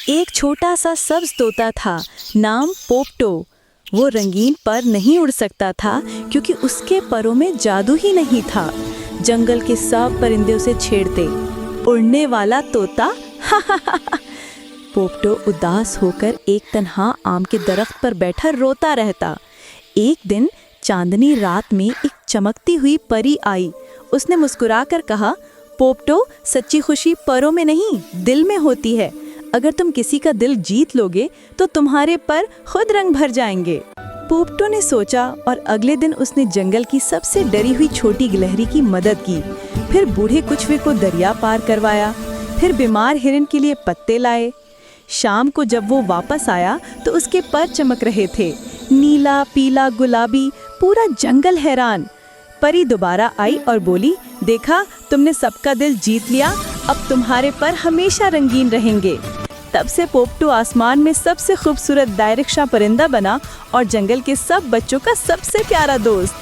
एक छोटा सा सब्ज तोता था, नाम पोपटो। वो रंगीन पर नहीं उड़ सकता था क्योंकि उसके परों में जादू ही नहीं था। जंगल के सब परिंदे उसे छेड़ते, उड़ने वाला तोता। पोपटो उदास होकर एक तन्हा आम के दरख्त पर बैठा रोता रहता। एक दिन चांदनी रात में एक चमकती हुई परी आई। उसने मुस्कुराकर कहा, पोपटो, सच्ची खुशी परों में नहीं, दिल में होती है। अगर तुम किसी का दिल जीत लोगे तो तुम्हारे पर खुद रंग भर जाएंगे। पोपटो ने सोचा और अगले दिन उसने जंगल की सबसे डरी हुई छोटी गिलहरी की मदद की। फिर बूढ़े कुछवे को दरिया पार करवाया। फिर बीमार हिरन के लिए पत्ते लाए। शाम को जब वो वापस आया तो उसके पर चमक रहे थे, नीला, पीला, गुलाबी, पूरा जंगल हैरान। परी दोबारा आई और बोली, देखा, तुमने सबका दिल जीत लिया, अब तुम्हारे पर हमेशा रंगीन रहेंगे। तब से पोपटो आसमान में सबसे खूबसूरत दायरिक्शा परिंदा बना और जंगल के सब बच्चों का सबसे प्यारा दोस्त।